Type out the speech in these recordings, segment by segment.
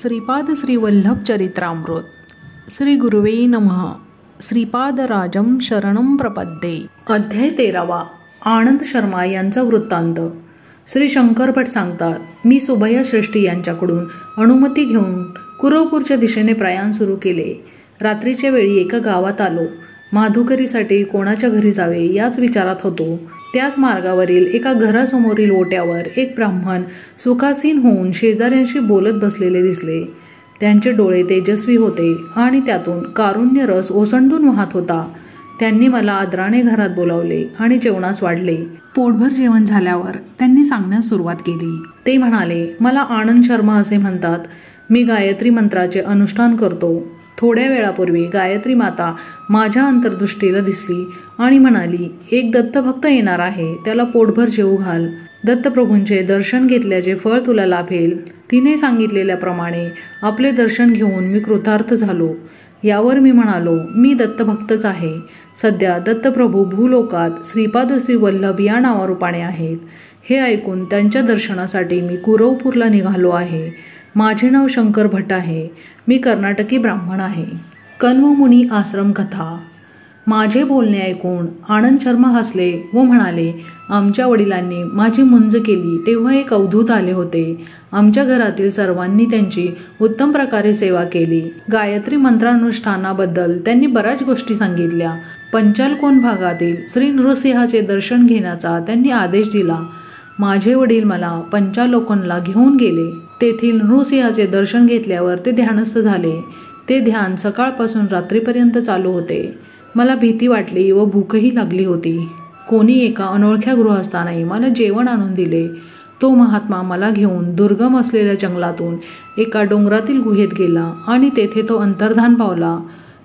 श्रीपाद श्री वल्लभ चरित्रामृत श्री गुरुवे नमः. श्रीपादराजं शरणं प्रपद्ये. अध्याय 13. आनंद शर्मा यांचा वृत्तांत. श्री शंकर भट सांगतात, मी सुभया श्रेष्ठी यांच्याकडून अनुमती घेऊन कुरवपूरच्या दिशेने प्रयाण सुरू केले. रात्रीच्या वेळी एका गावात आलो. माधुकरीसाठी कोणाच्या घरी जावे याच विचारात होतो. त्याच मार्गावरील एका घरासमोरील ओट्यावर एक ब्राह्मण सुखासीन होऊन शेजाऱ्यांशी बोलत बसलेले दिसले. त्यांचे डोळे तेजस्वी होते आणि त्यातून कारुण्य रस ओसंडून वाहत होता. त्यांनी मला आदराने घरात बोलावले आणि जेवणास वाढले. पोटभर जेवण झाल्यावर त्यांनी सांगण्यास सुरुवात केली. ते म्हणाले, मला आनंद शर्मा असे म्हणतात. मी गायत्री मंत्राचे अनुष्ठान करतो. थोड्या वेळापूर्वी गायत्री माता माझ्या अंतर्दृष्टीला दिसली आणि म्हणाली, एक दत्तभक्त येणार आहे, त्याला पोटभर जेवू घाल. दत्तप्रभूंचे दर्शन घेतल्याचे फळ तुला लाभेल. तिने सांगितलेल्याप्रमाणे आपले दर्शन घेऊन मी कृतार्थ झालो. यावर मी म्हणालो, मी दत्तभक्तच आहे. सध्या दत्तप्रभू भूलोकात श्रीपाद श्री वल्लभ या नावारूपाने आहेत. हे ऐकून त्यांच्या दर्शनासाठी मी कुरवपूरला निघालो आहे. माझे नाव शंकर भट आहे. मी कर्नाटकी ब्राह्मण आहे. कण्वमुनी आश्रम कथा. माझे बोलणे ऐकून आनंद शर्मा हसले व म्हणाले, आमच्या वडिलांनी माझी मुंज केली तेव्हा एक अवधूत आले होते. आमच्या घरातील सर्वांनी त्यांची उत्तम प्रकारे सेवा केली. गायत्री मंत्रानुष्ठानाबद्दल त्यांनी बऱ्याच गोष्टी सांगितल्या. पंचालकोन भागातील श्री नृसिंहाचे दर्शन घेण्याचा त्यांनी आदेश दिला. माझे वडील मला पंचालोकनला घेऊन गेले. तेथील नृसिंहाचे दर्शन घेतल्यावर ते ध्यानस्थ झाले. ते ध्यान सकाळपासून रात्रीपर्यंत चालू होते. मला भीती वाटली व भूकही लागली होती. कोणी एका अनोळख्या गृहस्थाने मला जेवण आणून दिले. तो महात्मा मला घेऊन दुर्गम असलेल्या जंगलातून एका डोंगरातील गुहेत गेला आणि तेथे तो अंतर्धान पावला.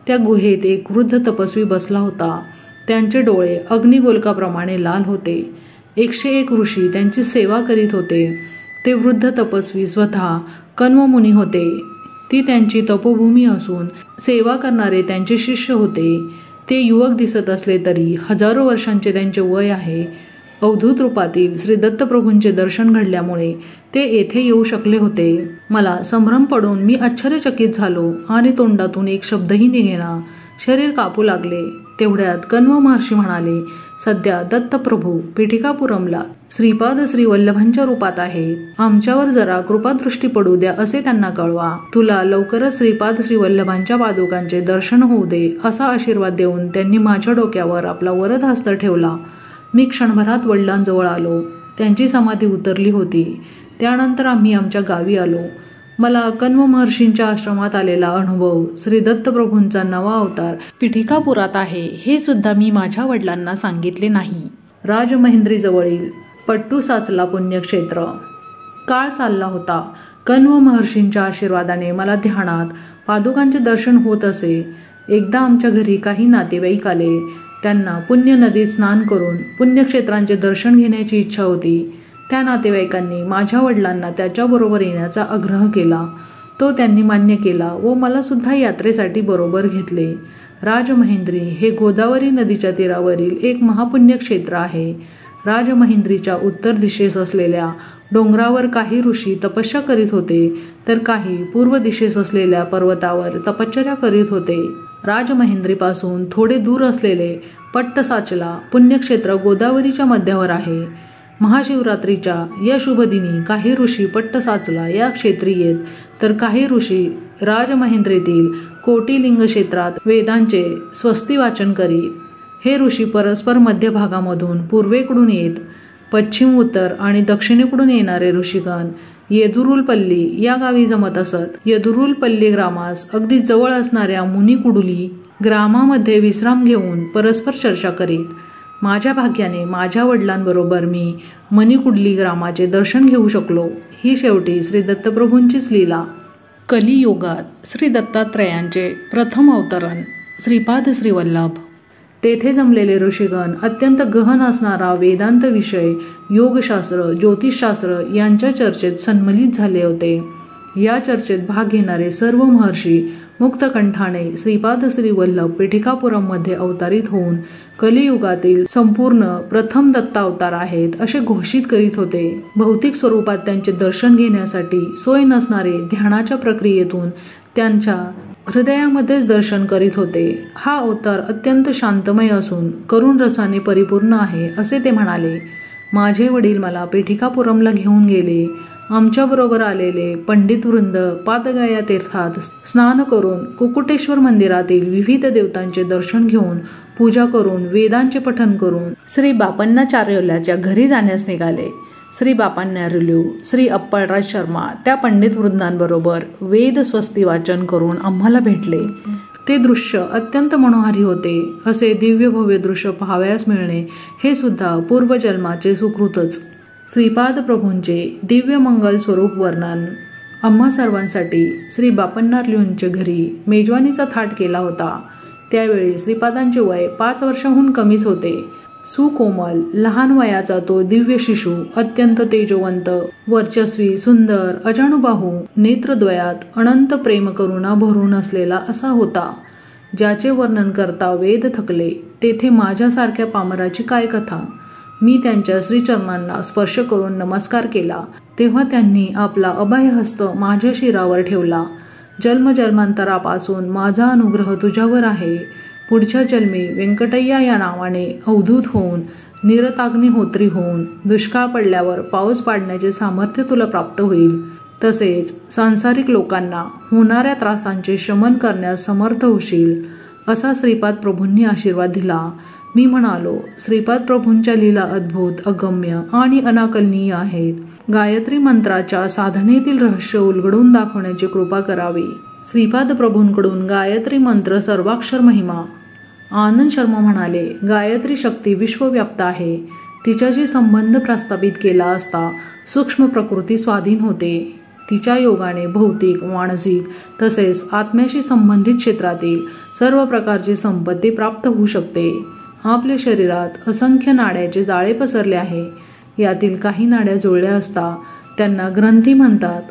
त्या गुहेत एक वृद्ध तपस्वी बसला होता. त्यांचे डोळे अग्निगोलकाप्रमाणे लाल होते. 101 ऋषी त्यांची सेवा करीत होते. ते वृद्ध तपस्वी स्वतः कण्वमुनी होते. ती त्यांची तपोभूमी असून सेवा करणारे त्यांचे शिष्य होते. ते युवक दिसत असले तरी हजारो वर्षांचे त्यांचे वय आहे. अवधूत रूपातील श्री दत्तप्रभूंचे दर्शन घडल्यामुळे ते येथे येऊ शकले होते. मला संभ्रम पडून मी आश्चर्यचकित झालो आणि तोंडातून एक शब्दही निघेना. शरीर कापू लागले. तेवढ्यात कण्व महर्षी म्हणाले, सध्या दत्तप्रभू पिठिकापुरमला श्रीपाद श्री वल्लभांच्या रूपात आहेत. आमच्यावर जरा कृपादृष्टी पडू द्या असे त्यांना कळवा. तुला लवकरच श्रीपाद श्री वल्लभांच्या पादुकांचे दर्शन होऊ दे असा आशीर्वाद देऊन त्यांनी माझ्या डोक्यावर आपला वरद हस्त ठेवला. मी क्षणभरात वडिलांजवळ आलो. त्यांची समाधी उतरली होती. त्यानंतर आम्ही आमच्या गावी आलो. मला कण्व महर्षींच्या आश्रमात आलेला अनुभव, श्री दत्तप्रभूंचा नवा अवतार पिठिकापुरात आहे, हे सुद्धा मी माझ्या वडिलांना सांगितले नाही. राजमहेंद्रीजवळील पट्टू साचला पुण्यक्षेत्र. काळ चालला होता. कण्व महर्षींच्या आशीर्वादाने मला ध्यानात पादुकांचे दर्शन होत असे. एकदा आमच्या घरी काही नातेवाईक आले. त्यांना पुण्य नदीत स्नान करून पुण्यक्षेत्रांचे दर्शन घेण्याची इच्छा होती. त्या नातेवाईकांनी माझ्या वडिलांना त्याच्याबरोबर येण्याचा आग्रह केला. तो त्यांनी मान्य केला व मला सुद्धा यात्रेसाठी बरोबर घेतले. राजमहेंद्री हे गोदावरी नदीच्या तीरावरील एक महापुण्य क्षेत्र आहे. राजमहेंद्रीच्या उत्तर दिशेस असलेल्या डोंगरावर काही ऋषी तपस्या करीत होते, तर काही पूर्व दिशेस असलेल्या पर्वतावर तपश्चर्या करीत होते. राजमहेंद्रीपासून थोडे दूर असलेले पट्टसाचला पुण्यक्षेत्र गोदावरीच्या मध्यावर आहे. महाशिवरात्रीच्या या शुभदिनी काही ऋषी पट्टसाचला या क्षेत्री येत, तर काही ऋषी राजमहेंद्रीतील कोटिलिंग क्षेत्रात वेदांचे स्वस्ती वाचन करीत. हे ऋषी परस्पर मध्य भागामधून पूर्वेकडून येत. पश्चिम, उत्तर आणि दक्षिणेकडून येणारे ऋषिगण येदुरुलपल्ली या गावी जमत असत. येदुरुलपल्ली ग्रामास अगदी जवळ असणाऱ्या मुनिकुडुली ग्रामामध्ये विश्राम घेऊन परस्पर चर्चा करीत. माझ्या भाग्याने माझ्या वडिलांबरोबर मी मणिकुडली ग्रामाचे दर्शन घेऊ शकलो. ही शेवटी श्री दत्तप्रभूंचीच लीला. कलियुगात श्री दत्तात्रयांचे प्रथम अवतरण श्रीपाद श्री वल्लभ. तेथे जमलेले ऋषिगण अत्यंत गहन असणारा वेदांत विषय, योगशास्त्र, ज्योतिषशास्त्र यांच्या चर्चेत सन्मलित झाले होते. या चर्चेत भाग घेणारे सर्व महर्षी मुक्तकंठाने श्रीपाद श्री वल्लभ पीठिकापुरममध्ये अवतरित होऊन कलियुगातील संपूर्ण प्रथम दत्तावतार आहेत असे घोषित करीत होते. भौतिक स्वरूपात त्यांचे दर्शन घेण्यासाठी सोय नसणारे ध्यानाच्या प्रक्रियेतून त्यांच्या हृदयामध्येच दर्शन करीत होते. हा अवतार अत्यंत शांतमय असून करुण रसाने परिपूर्ण आहे असे ते म्हणाले. माझे वडील मला पीठिकापुरमला घेऊन गेले. आमच्याबरोबर आलेले पंडित वृंद पादगया तीर्थात स्नान करून कुकुटेश्वर मंदिरातील विविध देवतांचे दर्शन घेऊन पूजा करून वेदांचे पठन करून श्री बापन्नाचार्युल्याच्या घरी जाण्यास निघाले. श्री बापन्नाचार्यू श्री अप्पळराज शर्मा त्या पंडित वृंदांबरोबर वेद स्वस्ती वाचन करून आम्हाला भेटले. ते दृश्य अत्यंत मनोहारी होते. असे दिव्य भव्य दृश्य पाहावयास मिळणे हे सुद्धा पूर्वजन्माचे सुकृतच. श्रीपाद प्रभूंचे दिव्य मंगल स्वरूप वर्णन. आम्हा सर्वांसाठी श्री बापन्नाचार्यूंच्या घरी मेजवानीचा थाट केला होता. त्यावेळी श्रीपादांचे वय 5 वर्षांहून कमीच होते. सुकोमल लहान वयाचा तो दिव्य शिशु अत्यंत तेजोवंत, वर्चस्वी, सुंदर, अजाणुबाहू, नेत्रद्वयात अनंत प्रेम करुणा भरून असलेला असा होता, ज्याचे वर्णन करता वेद थकले. तेथे माझ्यासारख्या पामराची काय कथा. मी त्यांच्या श्रीचरणांना स्पर्श करून नमस्कार केला तेव्हा त्यांनी आपला अभयहस्त माझ्या शिरावर ठेवला. जन्मजन्मांतरापासून माझा अनुग्रह तुझ्यावर आहे. पुढच्या जन्मी व्यंकटय्या या नावाने अवधूत होऊन निरताग्निहोत्री होऊन दुष्काळ पडल्यावर पाऊस पाडण्याचे सामर्थ्य तुला प्राप्त होईल. तसेच सांसारिक लोकांना होणाऱ्या त्रासांचे शमन करण्यास समर्थ होशील असा श्रीपाद प्रभूंनी आशीर्वाद दिला. मी म्हणालो, श्रीपाद प्रभूंच्या लीला अद्भुत, अगम्य आणि अनाकलनीय आहेत. गायत्री मंत्राच्या साधनेतील रहस्य उलगडून दाखवण्याची कृपा करावी. श्रीपाद प्रभूंकडून गायत्री मंत्र सर्वाक्षर महिमा. आनंद शर्मा म्हणाले, गायत्री शक्ती विश्वव्याप्त आहे. तिच्याशी संबंध प्रस्थापित केला असता सूक्ष्म प्रकृती स्वाधीन होते. तिच्या योगाने भौतिक, मानसिक तसेच आत्म्याशी संबंधित क्षेत्रातील सर्व प्रकारची संपत्ती प्राप्त होऊ शकते. आपल्या शरीरात असंख्य नाड्याचे जाळे पसरले आहे. यातील काही नाड्या जुळल्या असता त्यांना ग्रंथी म्हणतात.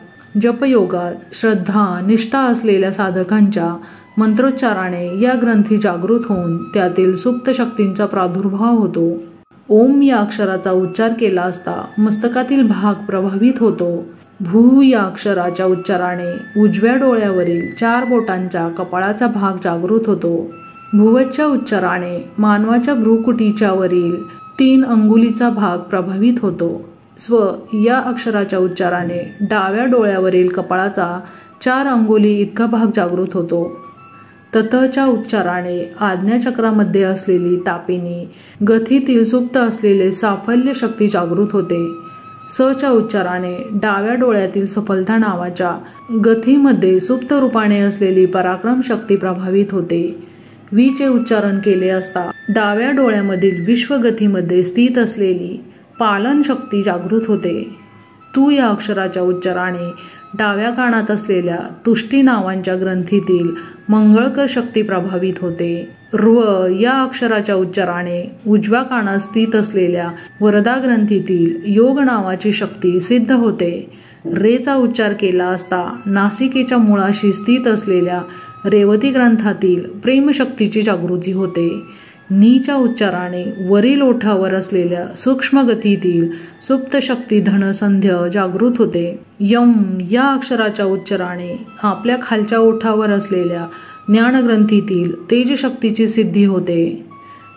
जपयोगात श्रद्धा निष्ठा असलेल्या साधकांच्या मंत्रोच्चाराने या ग्रंथी जागृत होऊन त्यातील सुप्त शक्तींचा प्रादुर्भाव होतो. ओम या अक्षराचा उच्चार केला असता मस्तकातील भाग प्रभावित होतो. भू या अक्षराच्या उच्चाराने उजव्या डोळ्यावरील 4 बोटांचा कपाळाचा भाग जागृत होतो. भुवच्या उच्चाराने मानवाच्या भ्रूकुटीच्या वरील 3 अंगुलीचा भाग प्रभावित होतो. स्व या अक्षराच्या उच्चाराने डाव्या डोळ्यावरील कपाळाचा 4 अंगुली इतका भाग जागृत होतो. ततच्या उच्चाराने आज्ञाचक्रामध्ये असलेली तापिनी गथीतील सुप्त असलेले साफल्य शक्ती जागृत होते. सच्या उच्चाराने डाव्या डोळ्यातील सफलता नावाच्या गथीमध्ये सुप्त रूपाने असलेली पराक्रम शक्ती प्रभावित होते. वीचे उच्चारण केले असता डाव्या डोळ्यामधील विश्वगतीमध्ये स्थित असलेली पालन शक्ती जागृत होते. तू या अक्षराच्या उच्चाराने डाव्या कानात असलेल्या तुष्टी नावांच्या ग्रंथीतील मंगळकर शक्ती प्रभावित होते. र्व या अक्षराच्या उच्चाराने उजव्या कानात स्थित असलेल्या वरदा ग्रंथीतील योग नावाची शक्ती सिद्ध होते. रेचा उच्चार केला असता नासिकेच्या मुळाशी स्थित असलेल्या रेवती ग्रंथातील प्रेमशक्तीची जागृती होते. नीच्या उच्चाराने वरील ओठावर असलेल्या सूक्ष्म गतीतील सुप्त शक्ती धनसंध्य जागृत होते. यम या अक्षराच्या उच्चाराने आपल्या खालच्या ओठावर असलेल्या ज्ञानग्रंथीतील तेजशक्तीची सिद्धी होते.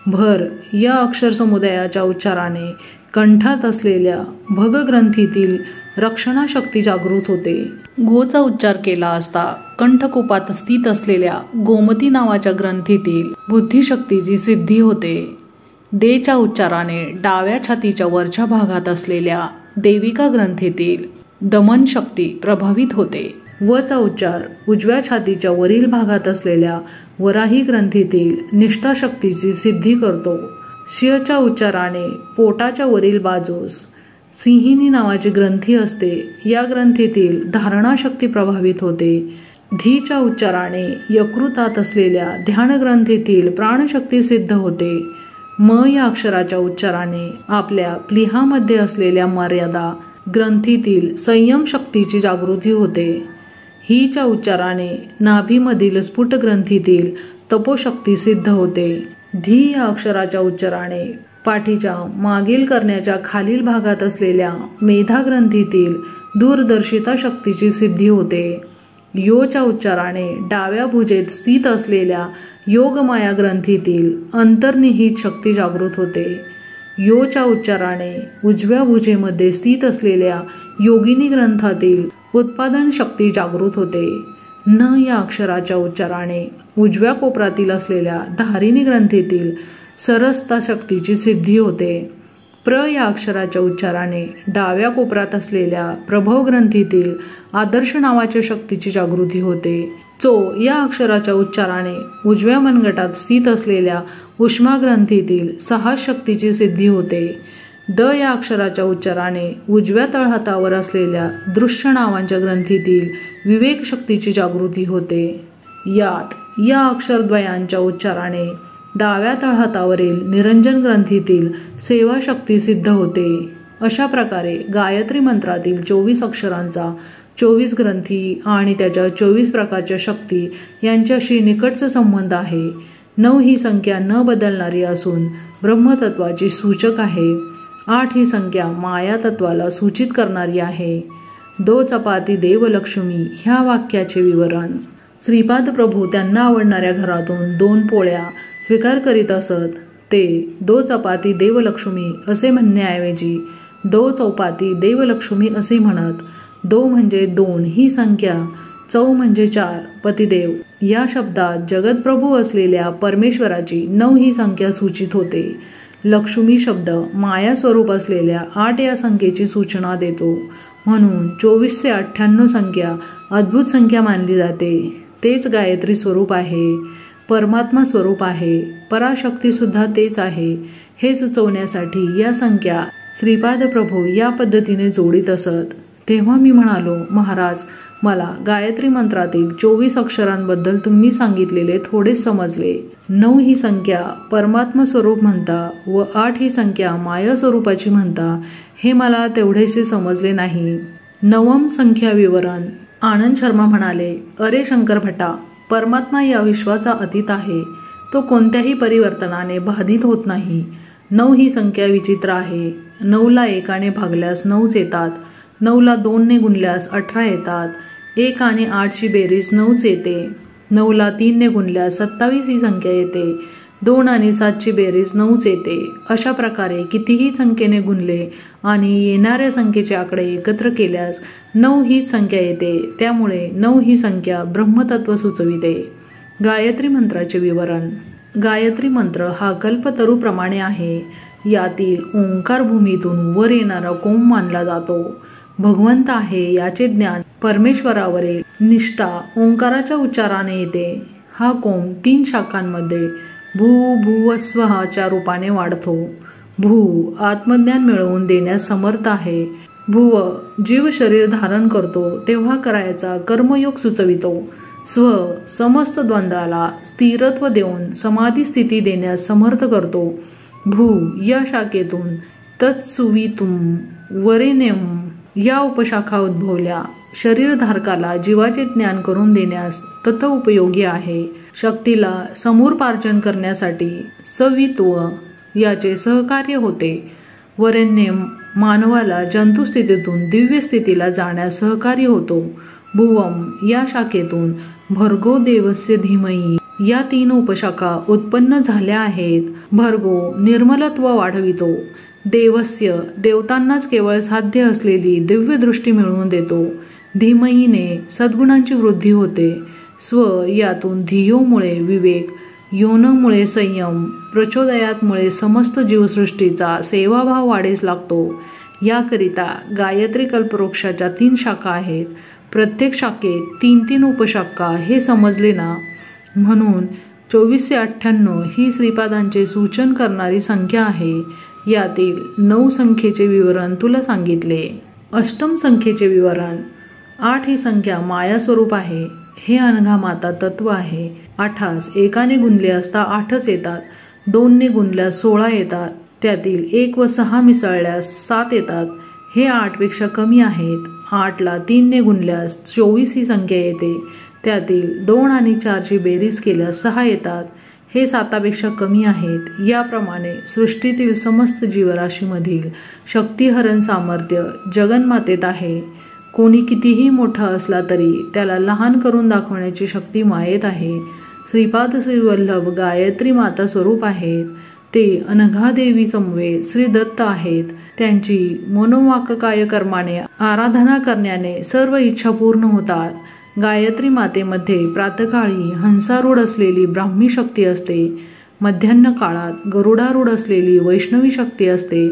भर या अक्षर समुदायाच्या उच्चाराने कंठात असलेल्या भगग्रंथीतील रक्षणाशक्ती जागृत होते. गोचा उच्चार केला असता कंठकुपात स्थित असलेल्या गोमती नावाच्या ग्रंथीतील बुद्धिशक्तीची सिद्धी होते. देच्या उच्चाराने डाव्या छातीच्या वरच्या भागात असलेल्या देविका ग्रंथीतील दमन शक्ती प्रभावित होते. वचा उच्चार उजव्या छातीच्या वरील भागात असलेल्या वराही ग्रंथीतील निष्ठा शक्तीची सिद्धी करतो. शियच्या उच्चाराने पोटाच्या वरील बाजूस सिंहिनी नावाची ग्रंथी असते. या ग्रंथीतील धारणाशक्ती प्रभावित होते. धीच्या उच्चाराने यकृतात असलेल्या ध्यान ग्रंथीतील प्राणशक्ती सिद्ध होते. म या अक्षराच्या उच्चाराने आपल्या प्लिहामध्ये असलेल्या मर्यादा ग्रंथीतील संयम शक्तीची जागृती होते. हीच्या उच्चाराने नाभीमधील स्फुट ग्रंथीतील तपोशक्ती सिद्ध होते. धी या अक्षराच्या उच्चाराने पाठीच्या मागील करण्याच्या खालील भागात असलेल्या मेधा ग्रंथीतील दूरदर्शिता शक्तीची सिद्धी होते. योच्या उच्चाराने डाव्या भुजेत स्थित असलेल्या योगमाया ग्रंथीतील अंतर्निहित शक्ती जागृत होते. योच्या उच्चाराने उजव्या भुजेमध्ये स्थित असलेल्या योगिनी ग्रंथातील उत्पादन शक्ती जागृत होते. न या अक्षराच्या उच्चाराने उजव्या कोपरातील असलेल्या धारिणी ग्रंथीतील सरसता शक्तीची सिद्धी होते. प्र या अक्षराच्या उच्चाराने डाव्या कोपरात असलेल्या प्रभव ग्रंथीतील आदर्श नावाच्या शक्तीची जागृती होते. चो या अक्षराच्या उच्चाराने उजव्या मनगटात स्थित असलेल्या उष्मा ग्रंथीतील सहा शक्तीची सिद्धी होते. द या अक्षराच्या उच्चाराने उजव्या तळहातावर असलेल्या दृश्य नावांच्या ग्रंथीतील विवेक शक्तीची जागृती होते. यात या अक्षरद्वयांच्या उच्चाराने डाव्या तळहातावरील निरंजन ग्रंथीतील सेवा शक्ती सिद्ध होते. अशा प्रकारे गायत्री मंत्रातील 24 अक्षरांचा 24 ग्रंथी आणि त्याच्या 24 प्रकारच्या शक्ती यांच्याशी निकटचा संबंध आहे. 9 ही संख्या न बदलणारी असून ब्रह्मतत्वाची सूचक आहे. 8 ही संख्या माया तत्वाला सूचित करणारी आहे. दो चपाती देवलक्ष्मी ह्या वाक्याचे विवरण. श्रीपाद प्रभू त्यांना आवडणाऱ्या घरातून 2 पोळ्या स्वीकार करीत असत. ते दो चपाती देवलक्ष्मी असे म्हणण्याऐवजी दो चौपाती देवलक्ष्मी असे म्हणत. दो म्हणजे 2 ही संख्या, चौ म्हणजे 4 पतिदेव या शब्दात जगतप्रभू असलेल्या परमेश्वराची 9 ही संख्या सूचित होते. लक्ष्मी शब्द माया स्वरूप असलेल्या 8 या संख्येची सूचना देतो. म्हणून 24 ते 98 संख्या अद्भुत संख्या मानली जाते. तेच गायत्री स्वरूप आहे, परमात्मा स्वरूप आहे, पराशक्ती सुद्धा तेच आहे हे सुचवण्यासाठी या संख्या श्रीपाद प्रभू या पद्धतीने जोडीत असत. तेव्हा मी म्हणालो, महाराज मला गायत्री मंत्रातील 24 अक्षरांबद्दल तुम्ही सांगितलेले थोडेच समजले. 9 ही संख्या परमात्मा स्वरूप म्हणता व 8 ही संख्या माया स्वरूपाची म्हणता हे मला तेवढेसे समजले नाही. 9म संख्या विवरण. आनंद शर्मा म्हणाले, अरे शंकर भटा, परमात्मा या विश्वाचा अतीत आहे. तो कोणत्याही परिवर्तनाने बाधित होत नाही. 9 ही संख्या विचित्र आहे. 9ला 1 भागल्यास 9च येतात. 9ला 2 गुणल्यास 18 येतात. 1 आणि 8ची बेरीज 9च येते. 9ला 3 गुणल्यास 27 ही संख्या येते. 2 आणि 7ची बेरीज 9च येते. अशा प्रकारे कितीही संख्येने गुणले आणि येणाऱ्या संख्येचे आकडे एकत्र केल्यास 9 हीच संख्या येते. त्यामुळे 9 ही संख्या ब्रह्मतत्व सुचविते. गायत्री मंत्राचे विवरण. गायत्री मंत्र हा कल्पतरूप्रमाणे आहे. यातील ओंकार भूमीतून वर येणारा कोंब मानला जातो. भगवंत आहे याचे ज्ञान परमेश्वरावरील निष्ठा ओंकाराच्या उच्चाराने येते. हा कोंब 3 शाखांमध्ये भू भुवस्वहाच्या रूपाने वाढतो. भू आत्मज्ञान मिळवून देण्यास समर्थ आहे. भुव जीव शरीर धारण करतो तेव्हा करायचा कर्मयोग सुचवितो. स्व समस्त द्वंद्वाला स्थिरत्व देऊन समाधी स्थिती देण्यास समर्थ करतो. भू या शाखेतून तत्सुवितुम वरेण्यम या उपशाखा उद्भवल्या. शरीरधारकाला जीवाचे ज्ञान करून देण्यास तथ उपयोगी आहे. शक्तीला समूर्पार्जन करण्यासाठी सवित्व याचे सहकार्य होते. वरेण्यम मानवाला जंतुस्थितीतून दिव्य स्थितीला जाण्यास सहकार्य होतो. भुवम या शाखेतून भर्गो देवस्य धीमहि या 3 उपशाखा उत्पन्न झाल्या आहेत. भर्गो निर्मलत्व वाढवितो. देवस्य देवतांनाच केवळ साध्य असलेली दिव्य दृष्टी मिळवून देतो. धीमहीने सद्गुणांची वृद्धी होते. स्व यातून धियोमुळे विवेक, योनमुळे संयम, प्रचोदयातमुळे समस्त जीवसृष्टीचा सेवाभाव वाढीस लागतो. याकरिता गायत्री कल्पवृक्षाच्या 3 शाखा आहेत. प्रत्येक शाखेत 3-3 उपशाखा हे समजले ना. म्हणून 24 ते 98 ही श्रीपादांचे सूचन करणारी संख्या आहे. यातील 9 संख्येचे विवरण तुला सांगितले. अष्टम संख्येचे विवरण. 8 ही संख्या माया स्वरूप आहे. हे अनघा माता तत्व आहे. 8 1 गुणले असता 8च येतात. 2 गुणल्यास 16 येतात. त्यातील 1 व 6 मिसळल्यास 7 येतात. हे 8पेक्षा कमी आहेत. 8ला 3ने गुणल्यास 24 ही संख्या येते. त्यातील 2 आणि 4ची बेरीज केल्यास 6 येतात. हे 7पेक्षा कमी आहेत. याप्रमाणे सृष्टीतील समस्त जीवराशीमधील शक्तिहरण सामर्थ्य जगन्मातेत आहे. कोणी कितीही मोठा असला तरी त्याला लहान करून दाखवण्याची शक्ती मायेत आहे. श्रीपाद श्रीवल्लभ गायत्री माता स्वरूप आहेत. ते अनघादेवी समवेत श्री दत्त आहेत. त्यांची मनोवाक्काय कर्माने आराधना करण्याने सर्व इच्छा पूर्ण होतात. गायत्री मातेमध्ये प्रातकाळी हंसारूढ असलेली ब्राह्मी शक्ती असते. मध्यान्ह काळात गरुडारूढ असलेली वैष्णवी शक्ती असते.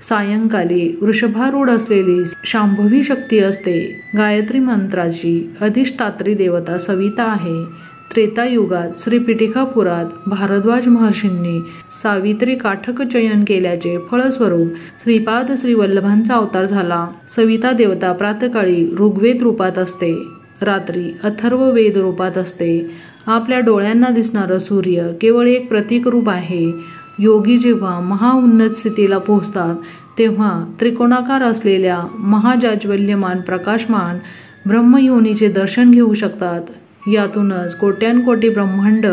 सायंकाली वृषभारूढ असलेली शांभवी शक्ती असते. गायत्री मंत्राची अधिष्ठात्री देवता सविता आहे. त्रेतायुगात श्रीपीठिकापुरात भारद्वाज महर्षींनी सावित्री काठक चयन केल्याचे फळस्वरूप श्रीपाद श्रीवल्लभांचा अवतार झाला. सविता देवता प्रातकाळी ऋग्वेद रूपात असते, रात्री अथर्ववेद रूपात असते. आपल्या डोळ्यांना दिसणारं सूर्य केवळ एक प्रतीक रूप आहे. योगी जेव्हा महाउन्नत स्थितीला पोहोचतात तेव्हा त्रिकोणाकार असलेल्या महाजाज्वल्यमान प्रकाशमान ब्रह्मयोनीचे दर्शन घेऊ शकतात. यातूनच कोट्यानकोटी ब्रह्मांड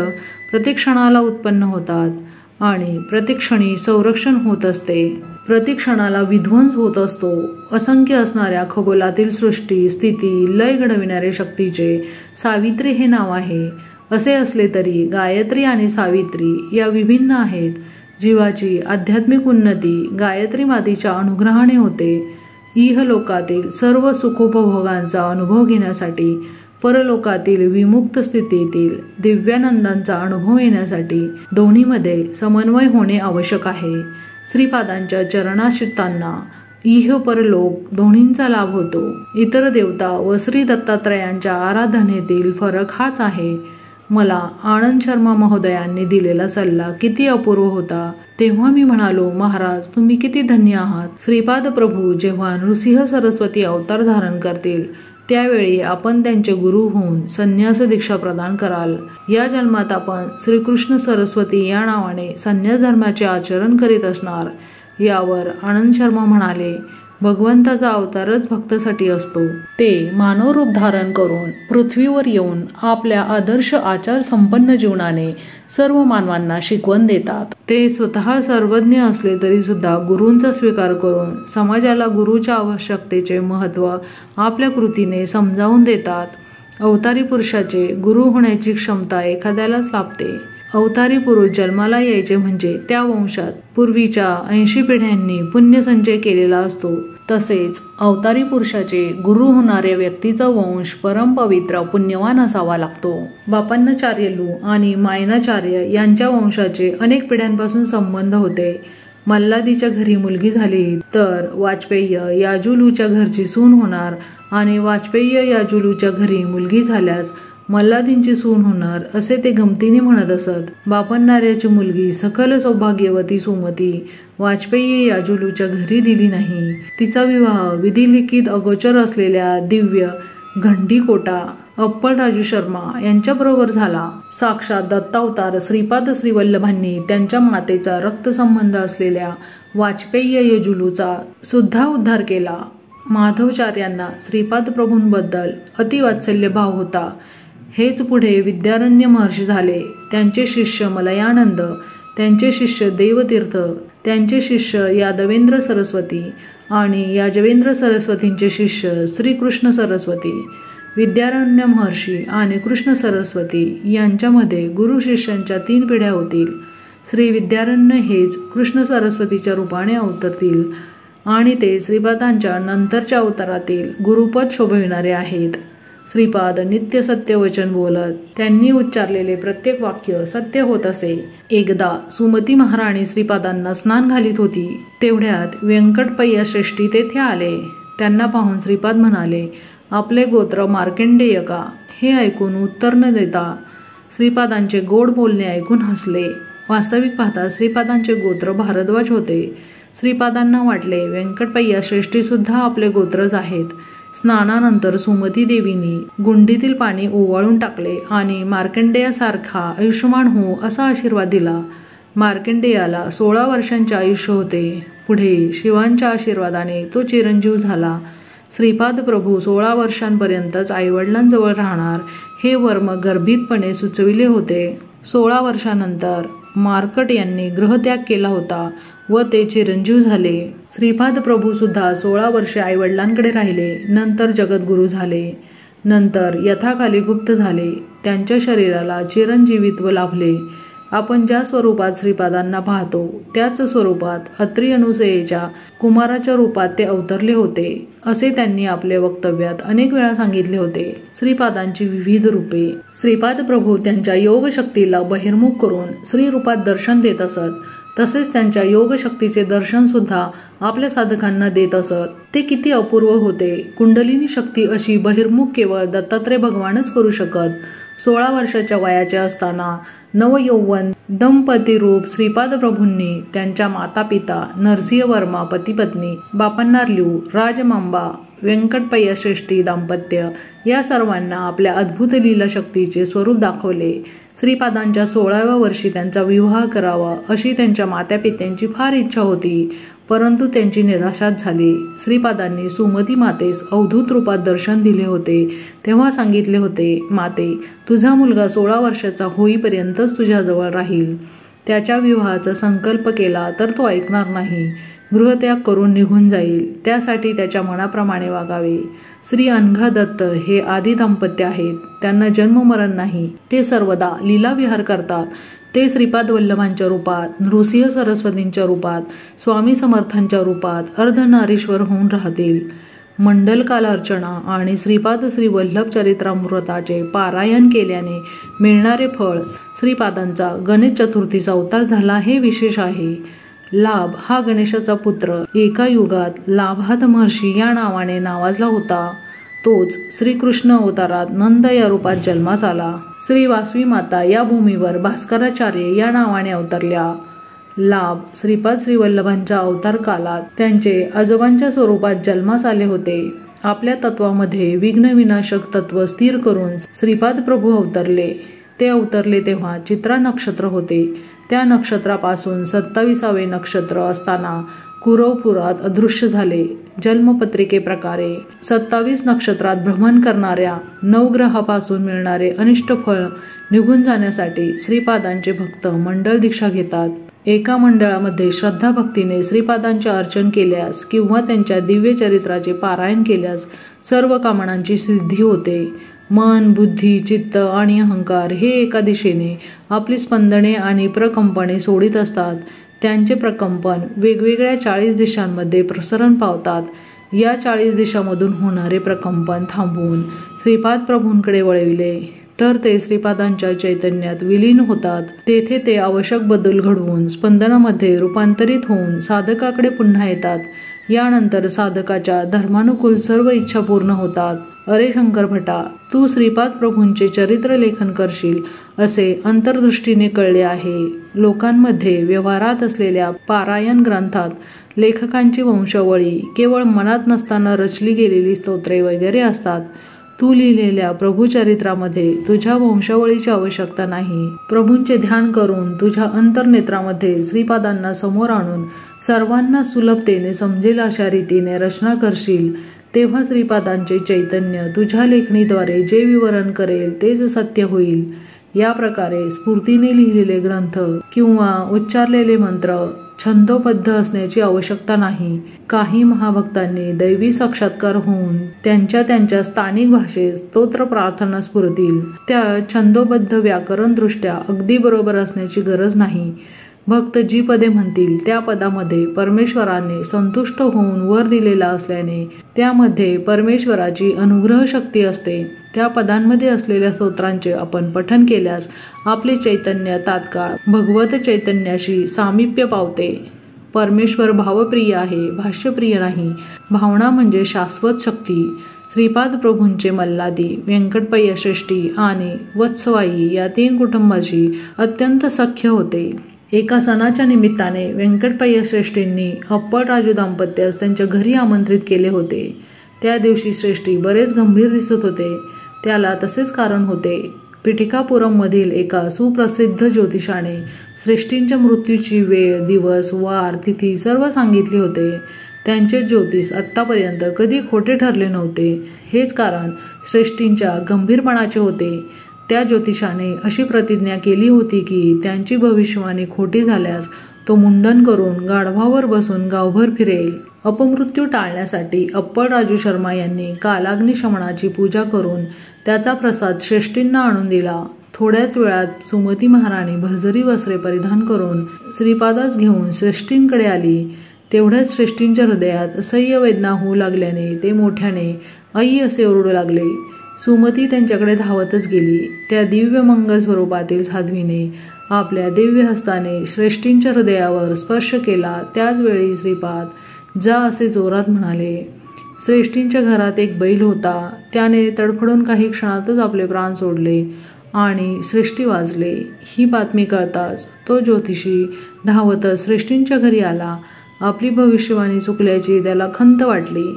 प्रतिक्षणाला उत्पन्न होतात आणि प्रतिक्षणी संरक्षण होत असते. प्रतिक्षणाला विध्वंस होत असतो. असंख्य असणाऱ्या खगोलातील सृष्टी स्थिती लय घडविणारे शक्तीचे सावित्री हे नाव आहे. असे असले तरी गायत्री आणि सावित्री या विभिन्न आहेत. जीवाची आध्यात्मिक उन्नती गायत्री मातेच्या अनुग्रहाने होते. इहलोकातील सर्व सुखोपभोगांचा अनुभव घेण्यासाठी, परलोकातील विमुक्त स्थितीतील दिव्यानंदांचा अनुभव येण्यासाठी दोन्हीमध्ये समन्वय होणे आवश्यक आहे. श्रीपादांच्या चरणाश्रितांना इह परलोक दोन्हींचा लाभ होतो. इतर देवता व श्री दत्तात्रयांच्या आराधनेतील फरक हाच आहे. मला आनंद शर्मा महोदयांनी दिलेला सल्ला किती अपूर्व होता. तेव्हा मी म्हणालो, महाराज तुम्ही किती धन्य आहात. श्रीपाद प्रभू जेव्हा नृसिंह सरस्वती अवतार धारण करतील त्यावेळी आपण त्यांचे गुरु होऊन संन्यास दीक्षा प्रदान कराल. या जन्मात आपण श्रीकृष्ण सरस्वती या नावाने संन्यास धर्माचे आचरण करीत असणार. यावर आनंद शर्मा म्हणाले, भगवंताचा अवतारच भक्तासाठी असतो. ते मानव रूप धारण करून पृथ्वीवर येऊन आपल्या आदर्श आचार संपन्न जीवनाने सर्व मानवांना शिकवण देतात. ते स्वतः सर्वज्ञ असले तरी सुद्धा गुरूंचा स्वीकार करून समाजाला गुरुच्या आवश्यकतेचे महत्त्व आपल्या कृतीने समजावून देतात. अवतारी पुरुषाचे गुरु होण्याची क्षमता एखाद्यालाच लाभते. अवतारी पुरुष जन्माला यायचे म्हणजे त्या वंशात पूर्वीच्या 80 पिढ्यांनी पुण्यसंचय केलेला असतो. तसेच अवतारी पुरुषाचे गुरु होणाऱ्या व्यक्तीचा वंश परमपवित्र पुण्यवान असावा लागतो. बापन्नाचार्यलू आणि मायनाचार्य यांच्या वंशाचे अनेक पिढ्यांपासून संबंध होते. मल्लादीच्या घरी मुलगी झाली तर वाजपेयी याजुलूच्या घरची सून होणार आणि वाजपेयी याजुलूच्या घरी मुलगी झाल्यास मल्लादींची सून होणार असे ते गमतीने म्हणत असत. बापन्नार्याची मुलगी सकल सौभाग्यवती सुमती वाजपेयी याजुलूच्या घरी दिली नाही. तिचा विवाह विधिलिखित अगोचर असलेल्या दिव्य घंडीकोटा अप्पलराजू शर्मा यांच्याबरोबर झाला. साक्षात दत्तावतार श्रीपाद श्रीवल्लभांनी त्यांच्या मातेचा रक्तसंबंध असलेल्या वाजपेयी याजुलूचा सुद्धा उद्धार केला. माधवचार्यांना श्रीपाद प्रभूंबद्दल अतिवात्सल्य भाव होता. हेच पुढे विद्यारण्य महर्षी झाले. त्यांचे शिष्य मलयानंद, त्यांचे शिष्य देवतीर्थ, त्यांचे शिष्य यादवेंद्र सरस्वती आणि याजवेंद्र सरस्वतींचे शिष्य श्रीकृष्ण सरस्वती. विद्यारण्य महर्षी आणि कृष्ण सरस्वती यांच्यामध्ये गुरु शिष्यांच्या 3 पिढ्या होतील. श्री विद्यारण्य हेच कृष्ण सरस्वतीच्या रूपाने अवतरतील आणि ते श्रीपादांच्या नंतरच्या अवतारातील गुरुपद शोभविणारे आहेत. श्रीपाद नित्य सत्य वचन बोलत. त्यांनी उच्चारलेले प्रत्येक वाक्य सत्य होत असे. एकदा सुमती महाराणी श्रीपादांना स्नान घालीत होती. तेवढ्यात व्यंकटपय्या श्रेष्ठी तेथे आले. त्यांना पाहून श्रीपाद म्हणाले, आपले गोत्र मार्कंडेय का? हे ऐकून उत्तर न देता श्रीपादांचे गोड बोलणे ऐकून हसले. वास्तविक पाहता श्रीपादांचे गोत्र भारद्वाज होते. श्रीपादांना वाटले व्यंकटपय्या श्रेष्ठी सुद्धा आपले गोत्रच आहेत. स्नानानंतर सुमती देवीनी गुंडीतील पाणी ओवाळून टाकले आणि मार्कंडेयासारखा आयुष्यमान हो असा आशीर्वाद दिला. मार्कंडेयाला 16 वर्षांचे आयुष्य होते. पुढे शिवांच्या आशीर्वादाने तो चिरंजीव झाला. श्रीपाद प्रभू 16 वर्षांपर्यंतच आईवडिलांजवळ राहणार हे वर्म गर्भितपणे सुचविले होते. 16 वर्षांनंतर मार्कट यांनी गृहत्याग केला होता व ते चिरंजीव झाले. श्रीपाद प्रभू सुद्धा 16 वर्षे आईवडिलांकडे राहिले. नंतर जगद्गुरू झाले. नंतर यथाकाली गुप्त झाले. त्यांच्या शरीराला चिरंजीवित्व लाभले. आपण ज्या स्वरूपात श्रीपादांना पाहतो त्याच स्वरूपात अत्री अनुसयेच्या कुमाराच्या रूपात ते अवतरले होते असे त्यांनी आपल्या वक्तव्यात अनेक वेळा सांगितले होते. श्रीपादांची विविध रूपे. श्रीपाद प्रभू त्यांच्या योगशक्तीला बहिर्मुख करून श्रीरूपात दर्शन देत असत. तसेच त्यांच्या योगशक्तीचे दर्शन सुद्धा आपल्या साधकांना देत असत. ते किती अपूर्व होते. कुंडलिनी शक्ती अशी बहिर्मुख केवळ दत्तात्रय भगवानच करू शकत. 16 वर्षाच्या वयाचे असताना नवयौवन दंपती रूप श्रीपाद प्रभूंनी त्यांच्या माता पिता नरसिंह वर्मा पती पत्नी बापन्नार्लू राजमांबा व्यंकटपय्या श्रेष्ठी दाम्पत्य या सर्वांना आपल्या अद्भुत लीला शक्तीचे स्वरूप दाखवले. श्रीपादांच्या 16व्या वर्षी त्यांचा विवाह करावा अशी त्यांच्या मातापित्यांची फार इच्छा होती, परंतु त्यांची निराशाच झाली. श्रीपादांनी सुमती मातेस अवधूत रूपात दर्शन दिले होते तेव्हा सांगितले होते, माते, तुझा मुलगा 16 वर्षाचा होईपर्यंतच तुझ्याजवळ राहील. त्याच्या विवाहाचा संकल्प केला तर तो ऐकणार नाही. गृहत्याग करून निघून जाईल. त्यासाठी त्याच्या मनाप्रमाणे वागावे. श्री अनघा दत्त हे आदी दाम्पत्य आहेत. त्यांना जन्म मरण नाही. ते सर्वदा लीलाविहार करतात. ते श्रीपाद वल्लभांच्या रूपात, नृसिंह सरस्वतींच्या रूपात, स्वामी समर्थांच्या रूपात अर्धनारीश्वर होऊन राहतील. मंडलकाल अर्चना आणि श्रीपाद श्री वल्लभ चरित्रामृताचे पारायण केल्याने मिळणारे फळ श्रीपादांचा गणेश चतुर्थीचा अवतार झाला हे विशेष आहे. लाभ हा गणेशाचा पुत्र एका युगात लाभात महर्षी या नावाने नावाजला होता. तोच श्रीकृष्ण अवतारात नंद या रूपात जन्मास आला. श्री वासवी माता या भूमीवर भास्कराचार्य या नावाने अवतरल्या. लाभ श्रीपाद श्रीवल्लभांच्या अवतार कालात त्यांचे आजोबांच्या स्वरूपात जन्मास आले होते. आपल्या तत्वामध्ये विघ्न विनाशक तत्व स्थिर करून श्रीपाद प्रभू अवतरले. ते अवतरले तेव्हा चित्रा नक्षत्र होते. त्या नक्षत्रापासून 27वे नक्षत्र असताना कुरवपुरात अदृश्य झाले. जन्मपत्रिकेप्रकारे 27 नक्षत्रात भ्रमण करणाऱ्या नवग्रहापासून मिळणारे अनिष्ट फळ निघून जाण्यासाठी श्रीपादांचे भक्त मंडळ दीक्षा घेतात. एका मंडळामध्ये श्रद्धा भक्तीने श्रीपादांचे अर्चन केल्यास किंवा त्यांच्या दिव्य चरित्राचे पारायण केल्यास सर्व कामनांची सिद्धी होते. मन, बुद्धी, चित्त आणि अहंकार हे एका दिशेने आपली स्पंदने आणि प्रकंपने सोडित असतात. त्यांचे प्रकंपन वेगवेगळ्या 40 दिशांमध्ये प्रसरण पावतात. या 40 दिशांमधून होणारे प्रकंपन थांबवून श्रीपाद प्रभूंकडे वळविले तर ते श्रीपादांच्या चैतन्यात विलीन होतात. तेथे ते आवश्यक बदल घडवून स्पंदनामध्ये रूपांतरित होऊन साधकाकडे पुन्हा येतात. यानंतर साधकाच्या धर्मानुकूल सर्व इच्छा पूर्ण होतात. अरे शंकर भटा, तू श्रीपाद प्रभूंचे चरित्र लेखन करशील असे अंतर्दृष्टीने कळले आहे. लोकांमध्ये व्यवहारात असलेल्या पारायण ग्रंथात लेखकांची वंशावळी केवळ मनात नसताना रचली गेलेली स्तोत्रे वगैरे असतात. तू लिहिलेल्या प्रभुचरित्रामध्ये तुझ्या वंशावळीची आवश्यकता नाही. प्रभूंचे ध्यान करून तुझ्या अंतर्नेत्रामध्ये श्रीपादांना समोर आणून सर्वांना सुलभतेने समजेल अशा रीतीने रचना करशील तेव्हा श्रीपादांचे चैतन्य तुझ्या लेखणीद्वारे जे विवरण करेल तेच सत्य होईल. या प्रकारे स्फूर्तीने लिहिलेले ग्रंथ किंवा उच्चारलेले मंत्र छंदोबद्ध असण्याची आवश्यकता नाही. काही महाभक्तांनी दैवी साक्षात्कार होऊन त्यांच्या स्थानिक भाषेत स्तोत्र प्रार्थना स्फुरतील. त्या छंदोबद्ध व्याकरण दृष्ट्या अगदी बरोबर असण्याची गरज नाही. भक्त जी पदे म्हणतील त्या पदामध्ये परमेश्वराने संतुष्ट होऊन वर दिलेला असल्याने त्यामध्ये परमेश्वराची अनुग्रह शक्ती असते. त्या पदांमध्ये असलेल्या स्तोत्रांचे आपण पठन केल्यास आपले चैतन्य तात्काळ भगवत चैतन्याशी सामिप्य पावते. परमेश्वर भावप्रिय आहे, भाष्यप्रिय नाही. भावना म्हणजे शाश्वत शक्ती. श्रीपाद प्रभूंचे मल्लादी, व्यंकटपय्या श्रेष्ठी आणि वत्सवाई या 3 कुटुंबाशी अत्यंत सख्य होते. एका सणाच्या निमित्ताने व्यंकटपय्या श्रेष्ठींनी अप्पळ राजू दाम्पत्यास त्यांच्या घरी आमंत्रित केले होते. त्या दिवशी श्रेष्ठी बरेच गंभीर दिसत होते. त्याला तसेच कारण होते. पिठिकापुरममधील एका सुप्रसिद्ध ज्योतिषाने श्रेष्ठींच्या मृत्यूची वेळ, दिवस, वार, तिथी सर्व सांगितले होते. त्यांचे ज्योतिष आत्तापर्यंत कधी खोटे ठरले नव्हते. हेच कारण श्रेष्ठींच्या गंभीरपणाचे होते. त्या ज्योतिषाने अशी प्रतिज्ञा केली होती की त्यांची भविष्यवाणी खोटी झाल्यास तो मुंडन करून गाढवावर बसून गावभर फिरेल. अपमृत्यू टाळण्यासाठी अप्पळ राजू शर्मा यांनी कालाग्निशमनाची पूजा करून त्याचा प्रसाद श्रेष्ठींना आणून दिला. थोड्याच वेळात सुमती महाराणी भरजरी वस्त्रे परिधान करून श्रीपादास घेऊन श्रेष्ठींकडे आली. तेवढ्याच श्रेष्ठींच्या हृदयात असह्य वेदना होऊ लागल्याने ते मोठ्याने आई असे ओरडू लागले. सुमती त्यांच्याकडे धावतच गेली. त्या दिव्य मंगल स्वरूपातील साध्वीने आपल्या दिव्य हस्ताने श्रेष्ठींच्या हृदयावर स्पर्श केला. त्याच वेळी श्रीपाद जा असे जोरात म्हणाले. श्रेष्ठींच्या घरात एक बैल होता. त्याने तडफडून काही क्षणातच आपले प्राण सोडले आणि श्रेष्ठी वाजले. ही बातमी कळताच तो ज्योतिषी धावतच श्रेष्ठींच्या घरी आला. आपली भविष्यवाणी चुकल्याची त्याला खंत वाटली.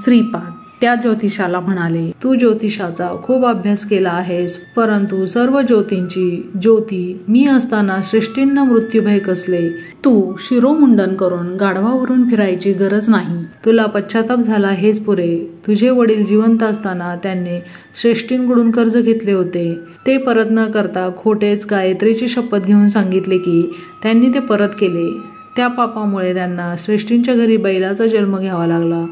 श्रीपाद त्या ज्योतिषाला म्हणाले, तू ज्योतिषाचा खूप अभ्यास केला आहेस, परंतु सर्व ज्योतींची ज्योती मी असताना श्रेष्ठींना मृत्यूभय कसले. तू शिरोमुंडन करून गाढवावरून फिरायची गरज नाही. तुला पश्चाताप झाला हेच पुरे. तुझे वडील जिवंत असताना त्यांनी श्रेष्ठींकडून कर्ज घेतले होते. ते परत न करता खोटेच गायत्रीची शपथ घेऊन सांगितले की त्यांनी ते परत केले. त्या पापामुळे त्यांना श्रेष्ठींच्या घरी बैलाचा जन्म घ्यावा लागला.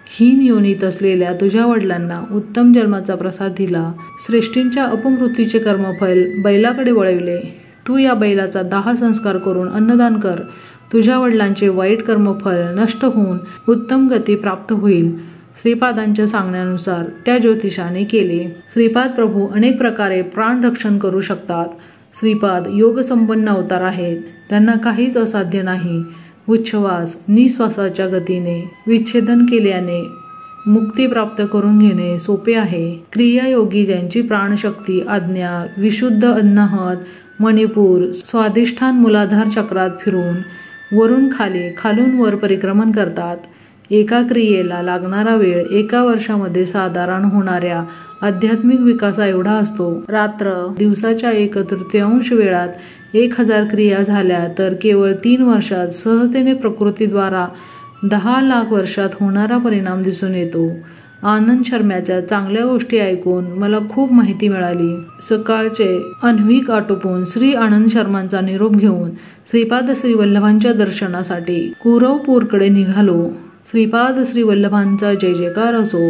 हीन योनीत असलेल्या तुझ्या वडिलांना उत्तम जन्माचा प्रसाद दिला. श्रेष्ठींच्या अपमृत्यूचे कर्मफल बैलाकडे वळविले. तू या बैलाचा दाह संस्कार करून अन्नदान कर. तुझ्या वडिलांचे वाईट कर्मफल नष्ट होऊन उत्तम गती प्राप्त होईल. श्रीपादांच्या सांगण्यानुसार त्या ज्योतिषाने केले. श्रीपाद प्रभू अनेक प्रकारे प्राण रक्षण करू शकतात. श्रीपाद योगसंपन्न अवतार आहेत. त्यांना काहीच असाध्य नाही. उच्छ्वास निश्वासाच्या गतीने विच्छेदन केल्याने मुक्ती प्राप्त करून घेणे सोपे आहे. क्रियायोगी ज्यांची प्राणशक्ती आज्ञा विशुद्ध अनाहत मणिपूर स्वाधिष्ठान मूलाधार चक्रात फिरून वरून खाली खालून वर परिक्रमण करतात. एका क्रियेला लागणारा वेळ 1 वर्षामध्ये साधारण होणाऱ्या आध्यात्मिक विकासा एवढा असतो. रात्र दिवसाच्या 1/3 वेळात 1000 क्रिया झाल्या तर केवळ 3 वर्षात सहजतेने प्रकृतीद्वारा 10 लाख वर्षात होणारा परिणाम दिसून येतो. आनंद शर्म्याच्या चांगल्या गोष्टी ऐकून मला खूप माहिती मिळाली. सकाळचे अन्विक आटोपून श्री आनंद शर्मांचा निरोप घेऊन श्रीपाद श्री वल्लभांच्या दर्शनासाठी कुरवपूरकडे निघालो. श्रीपाद श्री वल्लभांचा जय जयकार असो.